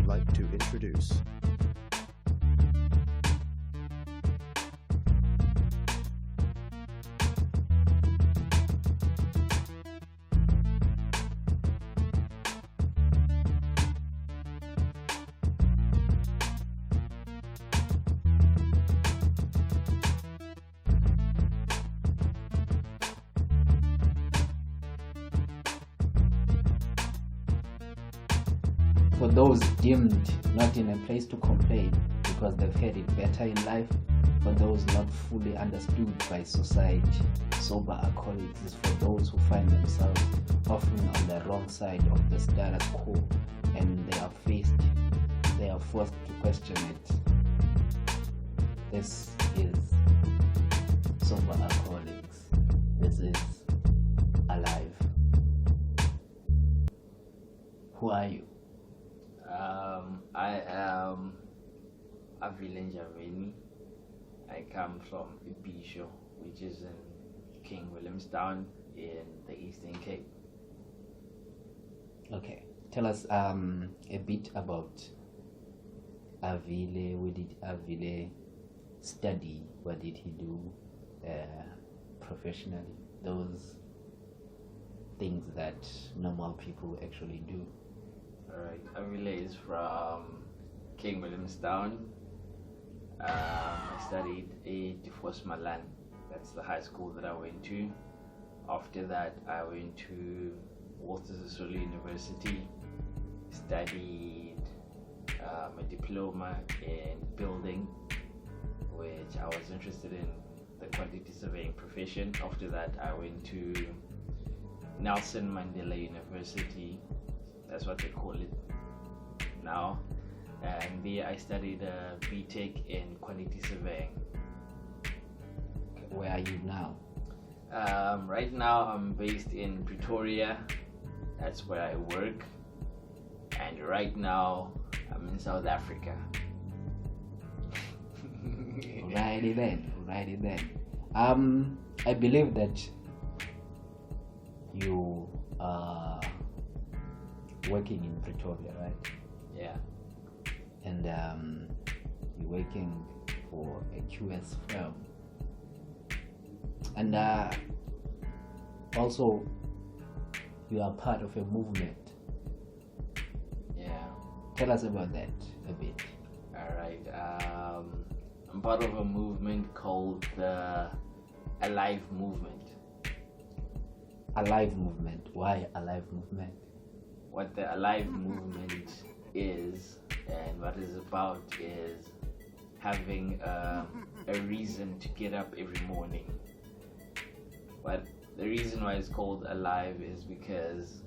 like to introduce. For those deemed not in a place to complain because they've had it better in life, for those not fully understood by society, sober alcoholics is for those who find themselves often on the wrong side of the status quo and they are forced to question it. This is Sober Alcoholics. This is Alive. Who are you? I am Avile Njameni. I come from Ibisho, which is in King Williamstown in the Eastern Cape. Okay, tell us a bit about Avile. Where did Avile study? What did he do professionally? Those things that normal people actually do. Alright, Avile is from King Williamstown. I studied at Malan. That's the high school that I went to. After that, I went to Walter Sisulu University, studied a diploma in building, which I was interested in the quantity surveying profession. After that, I went to Nelson Mandela University. That's what they call it now. And there I studied a BTech in quantity surveying. Where are you now? Right now I'm based in Pretoria. That's where I work. And right now I'm in South Africa. Alrighty then. I believe that you are working in Pretoria, right? Yeah. And you're working for a QS firm. And also you are part of a movement. Yeah. Tell us about that a bit. Alright. I'm part of a movement called the Aliv3 Alive Movement. Why Alive Movement? What the Aliv3 is and what it's about is having a reason to get up every morning. But the reason why it's called Alive is because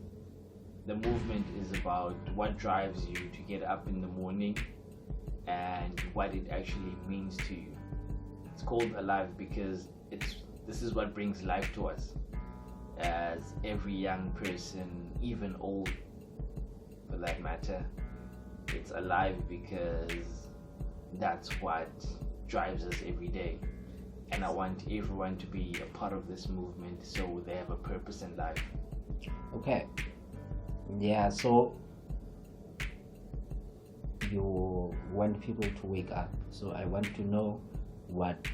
the movement is about what drives you to get up in the morning and what it actually means to you. It's called Alive because this is what brings life to us as every young person, even old for that matter. It's alive because that's what drives us every day. And I want everyone to be a part of this movement so they have a purpose in life. Okay. Yeah, so you want people to wake up. So I want to know what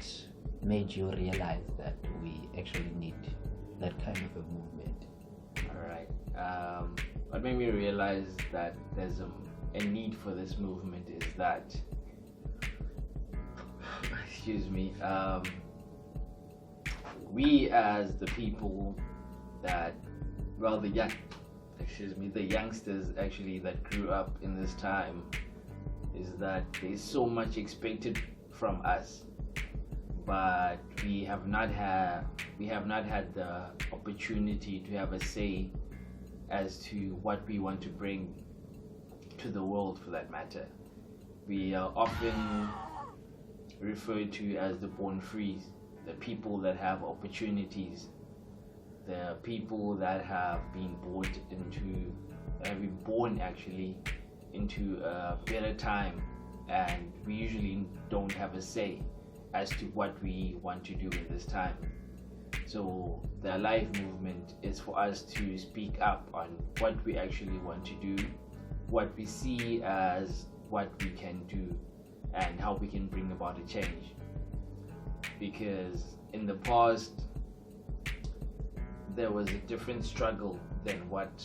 made you realize that we actually need that kind of a movement. Alright. What made me realize that there's a need for this movement is that we as the people that the youngsters actually that grew up in this time, is that there's so much expected from us, but we have not had the opportunity to have a say as to what we want to bring to the world for that matter. We are often referred to as the born free, the people that have opportunities, the people that have been born actually into a better time, and we usually don't have a say as to what we want to do in this time. So the Aliv3 movement is for us to speak up on what we actually want to do what we see as what we can do and how we can bring about a change. Because in the past, there was a different struggle than what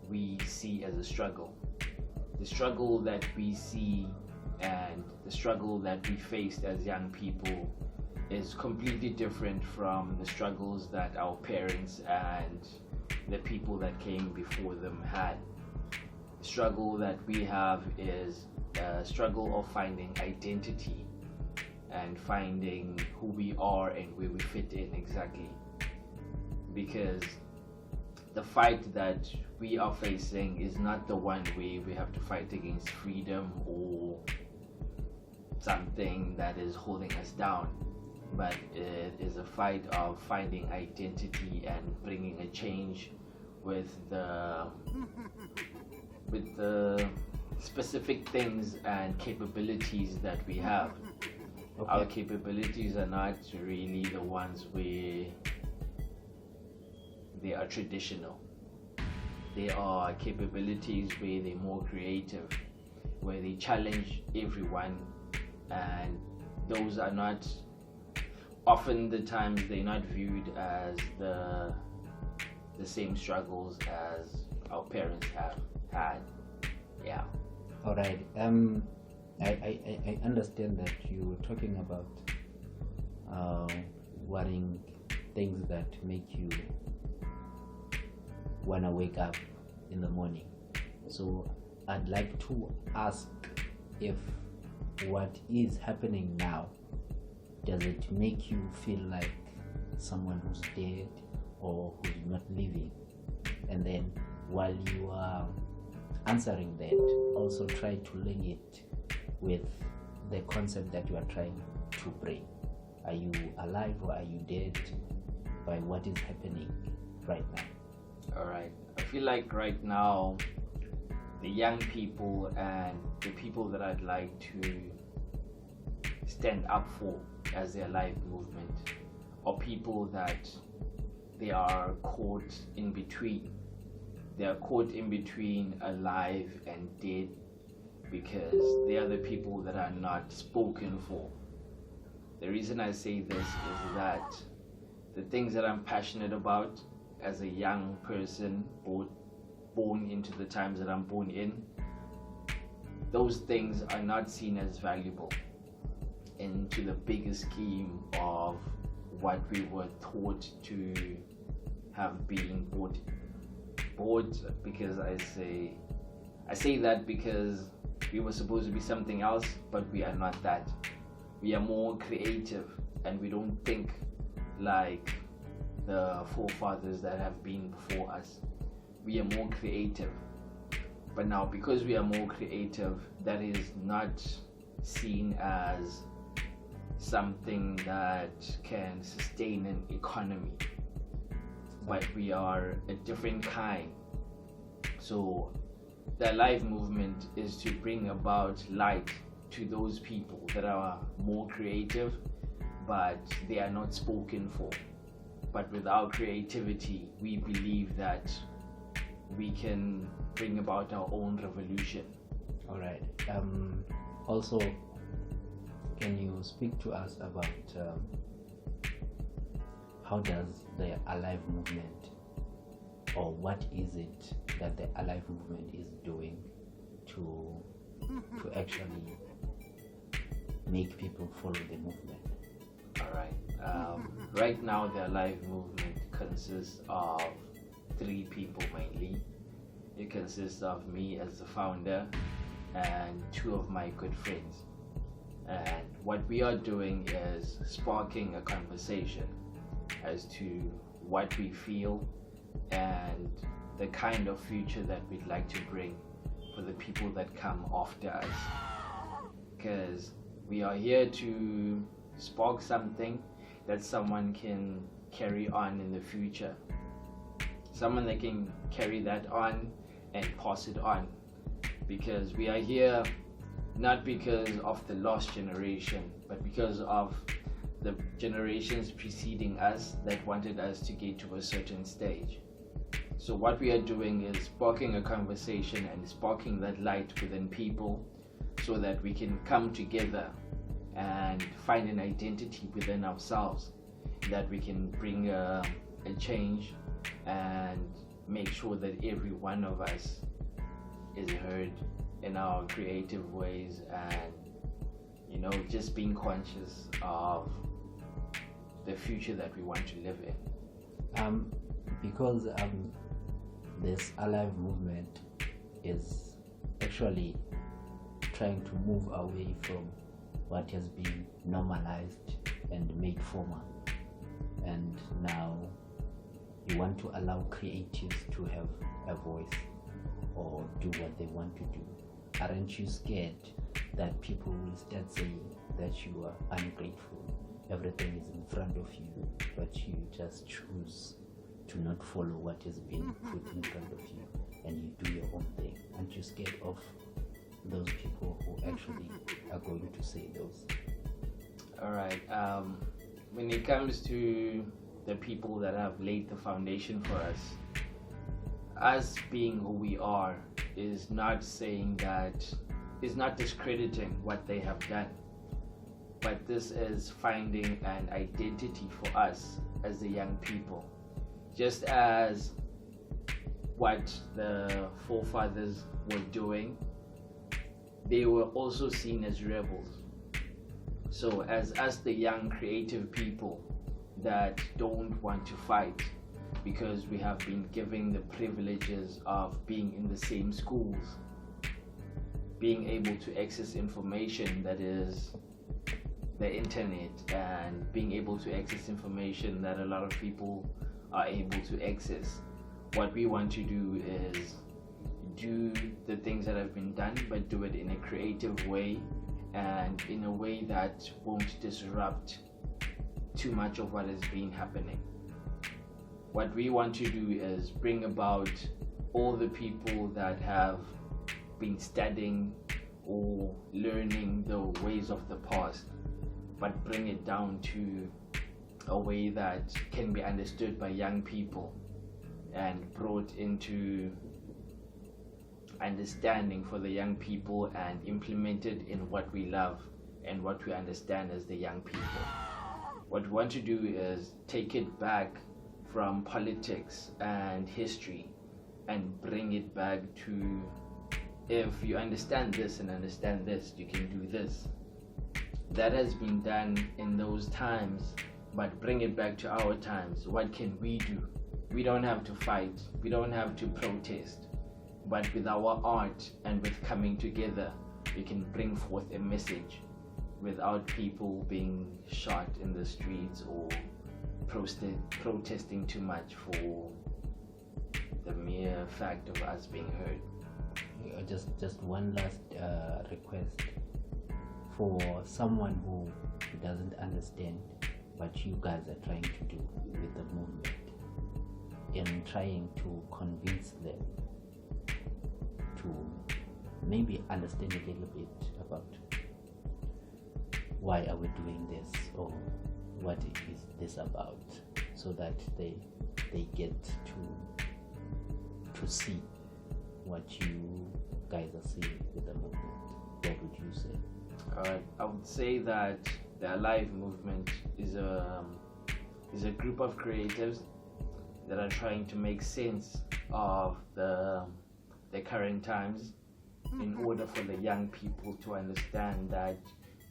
we see as a struggle. The struggle that we see and the struggle that we faced as young people is completely different from the struggles that our parents and the people that came before them had. The struggle that we have is a struggle of finding identity and finding who we are and where we fit in exactly. Because the fight that we are facing is not the one where we have to fight against freedom or something that is holding us down, but it is a fight of finding identity and bringing a change with the specific things and capabilities that we have. Okay. Our capabilities are not really the ones where they are traditional. They are capabilities where they're more creative, where they challenge everyone, and those are not, often the times they're not viewed as the same struggles as our parents have had. Yeah. All right. I understand that you were talking about wanting things that make you want to wake up in the morning. So I'd like to ask if what is happening now, does it make you feel like someone who's dead or who's not living? And then while you are answering that, also try to link it with the concept that you are trying to bring. Are you alive or are you dead by what is happening right now? Alright, I feel like right now the young people and the people that I'd like to stand up for as the Aliv movement are people that they are caught in between. They are caught in between alive and dead because they are the people that are not spoken for. The reason I say this is that the things that I'm passionate about as a young person born into the times that I'm born in, those things are not seen as valuable into the bigger scheme of what we were taught to have been bought, because I say that because we were supposed to be something else, but we are not that. We are more creative and we don't think like the forefathers that have been before us. We are more creative. But now because we are more creative, that is not seen as something that can sustain an economy. But we are a different kind. So the Aliv movement is to bring about light to those people that are more creative, but they are not spoken for. But with our creativity, we believe that we can bring about our own revolution. All right. Also, can you speak to us about how does the Aliv movement, or what is it that the Aliv movement is doing to actually make people follow the movement? All right. Right now, the Aliv movement consists of 3 people mainly. It consists of me as the founder and 2 of my good friends. And what we are doing is sparking a conversation as to what we feel and the kind of future that we'd like to bring for the people that come after us. Because we are here to spark something that someone can carry on in the future. Someone that can carry that on and pass it on. Because we are here not because of the lost generation, but because of the generations preceding us that wanted us to get to a certain stage. So what we are doing is sparking a conversation and sparking that light within people so that we can come together and find an identity within ourselves, that we can bring a change and make sure that every one of us is heard in our creative ways, and just being conscious of the future that we want to live in. Because this Aliv movement is actually trying to move away from what has been normalized and made formal, and now you want to allow creatives to have a voice or do what they want to do. Aren't you scared that people will start saying that you are ungrateful? Everything is in front of you, but you just choose to not follow what has been put in front of you, and you do your own thing. Aren't you scared of those people who actually are going to say those? All right. When it comes to the people that have laid the foundation for us being who we are is not saying that, is not discrediting what they have done, but this is finding an identity for us as the young people. Just as what the forefathers were doing, they were also seen as rebels. So as us, the young creative people that don't want to fight because we have been given the privileges of being in the same schools, being able to access information that is the internet, and being able to access information that a lot of people are able to access. What we want to do is do the things that have been done, but do it in a creative way and in a way that won't disrupt too much of what has been happening. What we want to do is bring about all the people that have been studying or learning the ways of the past, but bring it down to a way that can be understood by young people and brought into understanding for the young people and implemented in what we love and what we understand as the young people. What we want to do is take it back from politics and history and bring it back to, if you understand this and understand this, you can do this. That has been done in those times, but bring it back to our times. What can we do? We don't have to fight, we don't have to protest, but with our art and with coming together, we can bring forth a message without people being shot in the streets or protesting too much for the mere fact of us being heard. Just one last request for someone who doesn't understand what you guys are trying to do with the movement, in trying to convince them to maybe understand a little bit about why are we doing this, or what is this about, so that they get to see what you guys are seeing with the movement. What would you say? I would say that the Aliv movement is a group of creatives that are trying to make sense of the current times in order for the young people to understand that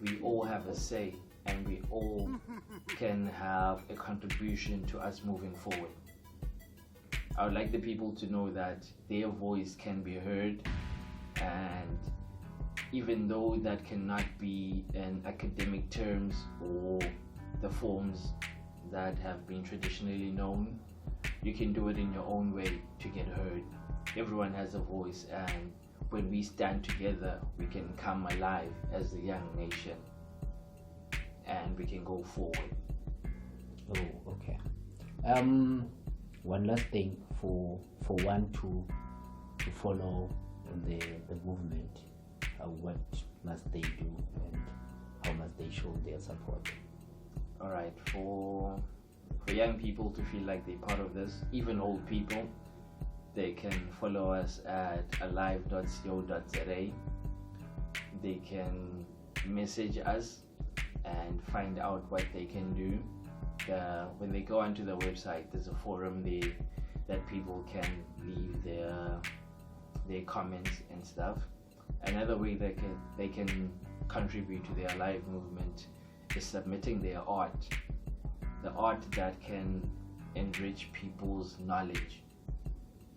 we all have a say and we all can have a contribution to us moving forward. I would like the people to know that their voice can be heard, and even though that cannot be in academic terms or the forms that have been traditionally known, you can do it in your own way to get heard. Everyone has a voice, and when we stand together, we can come alive as a young nation and we can go forward. Oh, okay. One last thing for one to follow the movement, what must they do and how must they show their support? All right, for young people to feel like they're part of this, even old people, They can follow us at aliv.co.za. They can message us and find out what they can do. When they go onto the website, there's a forum there that people can leave their comments and stuff. Another way they can contribute to the Aliv movement is submitting their art, the art that can enrich people's knowledge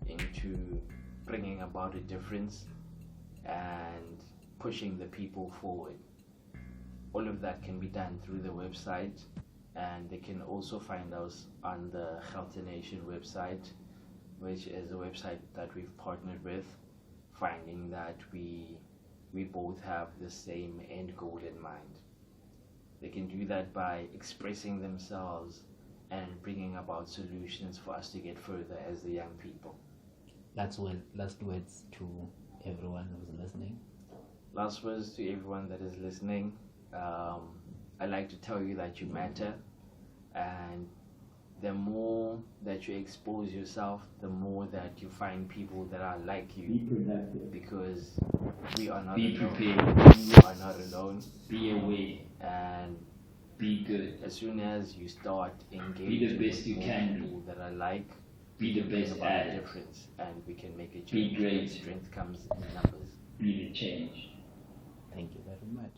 into bringing about a difference and pushing the people forward. All of that can be done through the website, and they can also find us on the GeltonNation website, which is a website that we've partnered with, finding that we both have the same end goal in mind. They can do that by expressing themselves and bringing about solutions for us to get further as the young people. Last words to everyone who's listening. Last words to everyone that is listening. I'd like to tell you that you matter, and the more that you expose yourself, the more that you find people that are like you. Be productive. Because we are not Be alone. prepared. You are not alone. Be aware. And Be good. as soon as you start engaging Be the best with you more can be. people that are like, Be the you bring best about at a it. difference, and we can make a Be change. great. Strength comes in numbers. Be the change. Thank you very much.